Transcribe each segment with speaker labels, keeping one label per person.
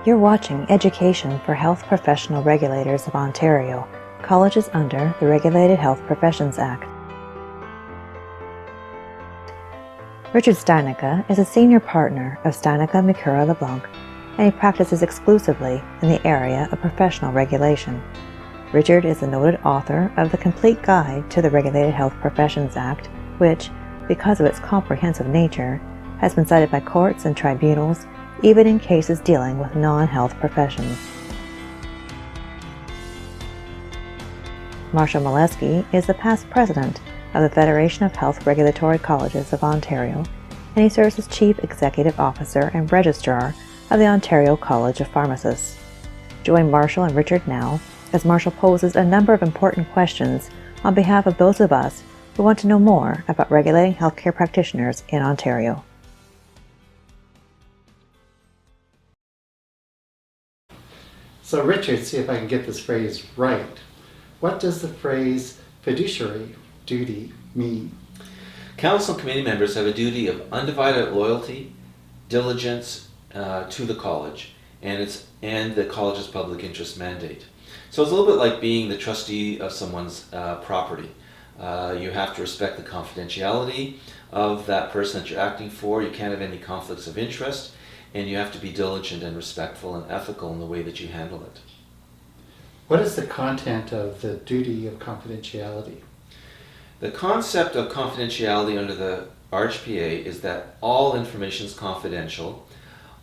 Speaker 1: You're watching Education for Health Professional Regulators of Ontario, colleges under the Regulated Health Professions Act. Richard Steinica is a senior partner of Steinica Mikura LeBlanc, and he practices exclusively in the area of professional regulation. Richard is a noted author of the Complete Guide to the Regulated Health Professions Act, which, because of its comprehensive nature, has been cited by courts and tribunals, even in cases dealing with non-health professions. Marshall Molesky is the past president of the Federation of Health Regulatory Colleges of Ontario, and he serves as Chief Executive Officer and Registrar of the Ontario College of Pharmacists. Join Marshall and Richard now as Marshall poses a number of important questions on behalf of those of us who want to know more about regulating healthcare practitioners in Ontario.
Speaker 2: So Richard, see if I can get this phrase right. What does the phrase fiduciary duty mean?
Speaker 3: Council committee members have a duty of undivided loyalty, diligence to the college and the college's public interest mandate. So it's a little bit like being the trustee of someone's property. You have to respect the confidentiality of that person that you're acting for. You can't have any conflicts of interest. And you have to be diligent and respectful and ethical in the way that you handle it.
Speaker 2: What is the content of the duty of confidentiality?
Speaker 3: The concept of confidentiality under the RHPA is that all information is confidential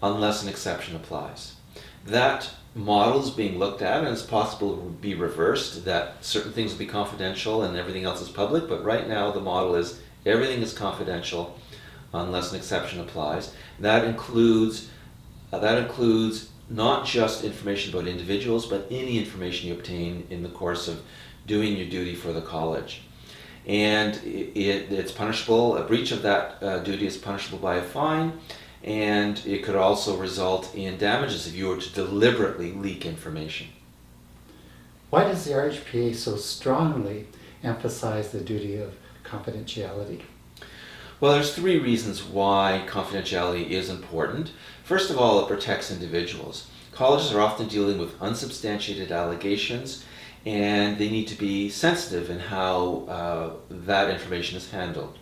Speaker 3: unless an exception applies. That model is being looked at, and it's possible it would be reversed, that certain things will be confidential and everything else is public, but right now the model is everything is confidential unless an exception applies. That includes not just information about individuals, but any information you obtain in the course of doing your duty for the college. And it's punishable. A breach of that duty is punishable by a fine, and it could also result in damages if you were to deliberately leak information.
Speaker 2: Why does the RHPA so strongly emphasize the duty of confidentiality?
Speaker 3: Well, there's three reasons why confidentiality is important. First of all, it protects individuals. Colleges are often dealing with unsubstantiated allegations, and they need to be sensitive in how that information is handled.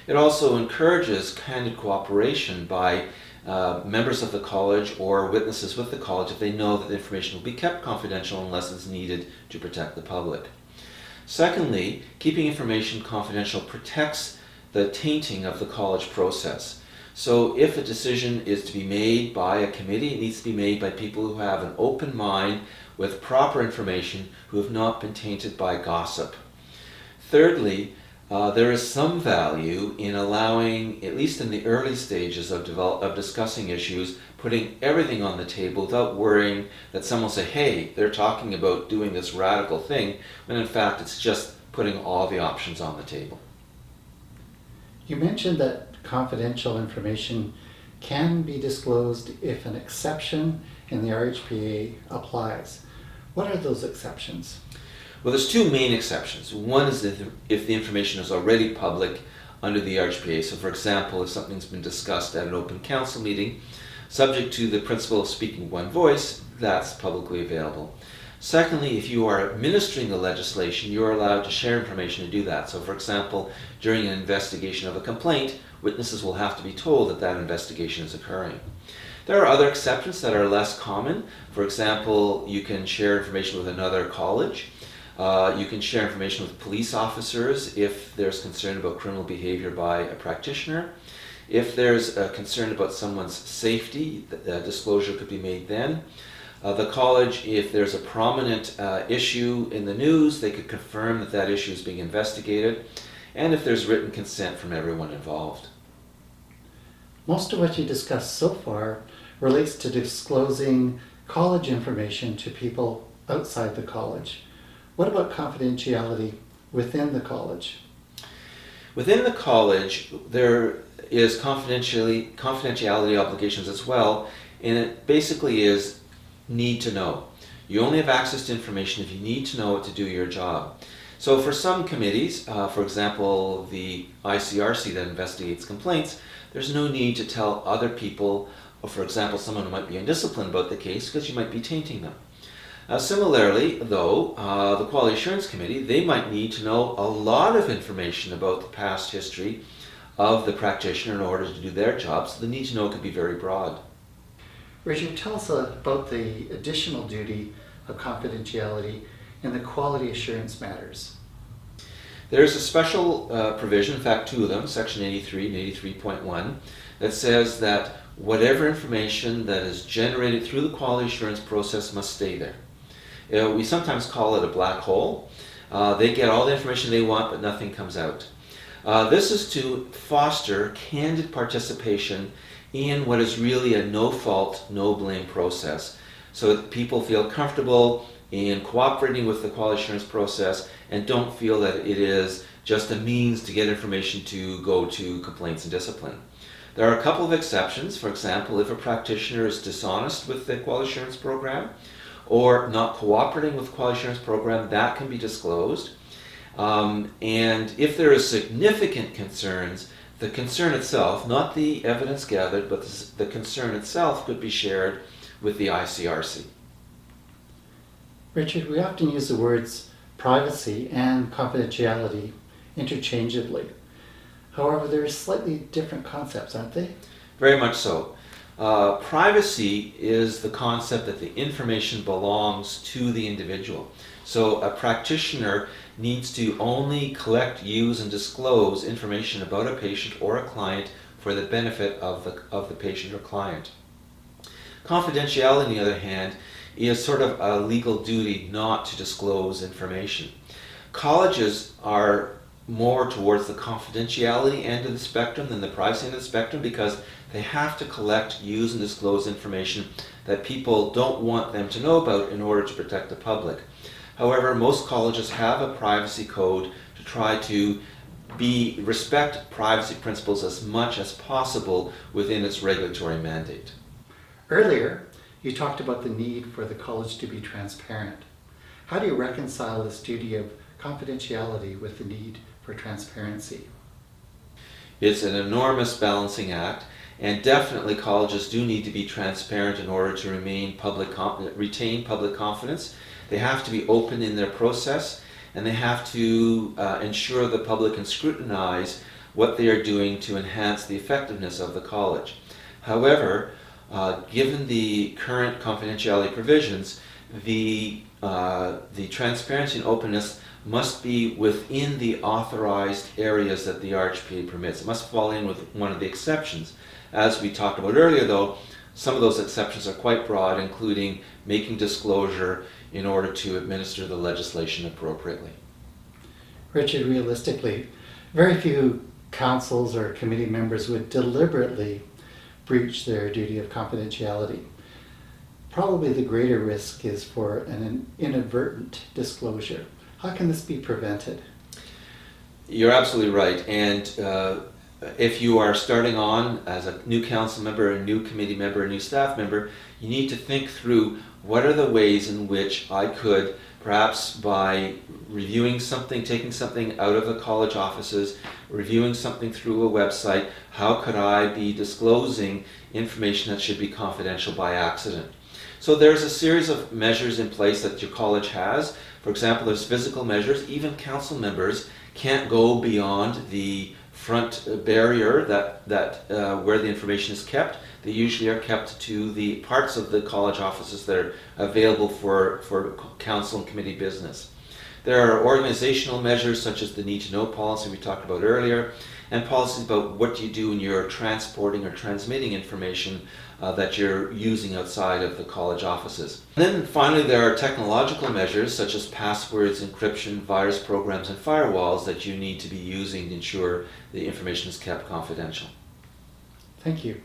Speaker 3: It also encourages candid cooperation by members of the college or witnesses with the college if they know that the information will be kept confidential unless it's needed to protect the public. Secondly, keeping information confidential protects the tainting of the college process. So if a decision is to be made by a committee, it needs to be made by people who have an open mind with proper information, who have not been tainted by gossip. Thirdly, there is some value in allowing, at least in the early stages of discussing issues, putting everything on the table without worrying that someone will say, hey, they're talking about doing this radical thing, when in fact it's just putting all the options on the table.
Speaker 2: You mentioned that confidential information can be disclosed if an exception in the RHPA applies. What are those exceptions?
Speaker 3: Well, there's two main exceptions. One is if the information is already public under the RHPA. So for example, if something's been discussed at an open council meeting, subject to the principle of speaking one voice, that's publicly available. Secondly, if you are administering the legislation, you are allowed to share information to do that. So for example, during an investigation of a complaint, witnesses will have to be told that that investigation is occurring. There are other exceptions that are less common. For example, you can share information with another college. You can share information with police officers if there's concern about criminal behavior by a practitioner. If there's a concern about someone's safety, the disclosure could be made then. The college, if there's a prominent issue in the news, they could confirm that that issue is being investigated, and if there's written consent from everyone involved.
Speaker 2: Most of what you discussed so far relates to disclosing college information to people outside the college. What about confidentiality within the college?
Speaker 3: Within the college, there is confidentiality obligations as well, and it basically is need to know. You only have access to information if you need to know it to do your job. So for some committees, for example, the ICRC that investigates complaints, there's no need to tell other people or for example, someone who might be undisciplined about the case because you might be tainting them. Similarly, though, the Quality Assurance Committee, they might need to know a lot of information about the past history of the practitioner in order to do their job, so the need to know could be very broad.
Speaker 2: Richard, tell us about the additional duty of confidentiality in the quality assurance matters.
Speaker 3: There's a special provision, in fact two of them, Section 83 and 83.1, that says that whatever information that is generated through the quality assurance process must stay there. We sometimes call it a black hole. They get all the information they want, but nothing comes out. This is to foster candid participation in what is really a no-fault, no-blame process, so that people feel comfortable in cooperating with the quality assurance process and don't feel that it is just a means to get information to go to complaints and discipline. There are a couple of exceptions. For example, if a practitioner is dishonest with the quality assurance program or not cooperating with the quality assurance program, that can be disclosed. And if there is significant concerns, the concern itself, not the evidence gathered, but the concern itself could be shared with the ICRC.
Speaker 2: Richard, we often use the words privacy and confidentiality interchangeably. However, they're slightly different concepts, aren't they?
Speaker 3: Very much so. Privacy is the concept that the information belongs to the individual. So a practitioner needs to only collect, use, and disclose information about a patient or a client for the benefit of the patient or client. Confidentiality, on the other hand, is sort of a legal duty not to disclose information. Colleges are more towards the confidentiality end of the spectrum than the privacy end of the spectrum because they have to collect, use, and disclose information that people don't want them to know about in order to protect the public. However, most colleges have a privacy code to try to respect privacy principles as much as possible within its regulatory mandate.
Speaker 2: Earlier, you talked about the need for the college to be transparent. How do you reconcile this duty of confidentiality with the need for transparency?
Speaker 3: It's an enormous balancing act, and definitely colleges do need to be transparent in order to retain public confidence. They have to be open in their process, and they have to ensure the public can scrutinize what they are doing to enhance the effectiveness of the college. However, given the current confidentiality provisions, the transparency and openness must be within the authorized areas that the RHPA permits. It must fall in with one of the exceptions. As we talked about earlier, though, some of those exceptions are quite broad, including making disclosure in order to administer the legislation appropriately.
Speaker 2: Richard, realistically, very few councils or committee members would deliberately breach their duty of confidentiality. Probably the greater risk is for an inadvertent disclosure. How can this be prevented?
Speaker 3: You're absolutely right. And if you are starting on as a new council member, a new committee member, a new staff member, you need to think through what are the ways in which I could, perhaps by reviewing something, taking something out of the college offices, reviewing something through a website, how could I be disclosing information that should be confidential by accident? So there's a series of measures in place that your college has. For example, there's physical measures. Even council members can't go beyond the front barrier that where the information is kept. They usually are kept to the parts of the college offices that are available for council and committee business. There are organizational measures such as the need to know policy we talked about earlier, and policies about what you do when you're transporting or transmitting information that you're using outside of the college offices. And then finally, there are technological measures such as passwords, encryption, virus programs, and firewalls that you need to be using to ensure the information is kept confidential.
Speaker 2: Thank you.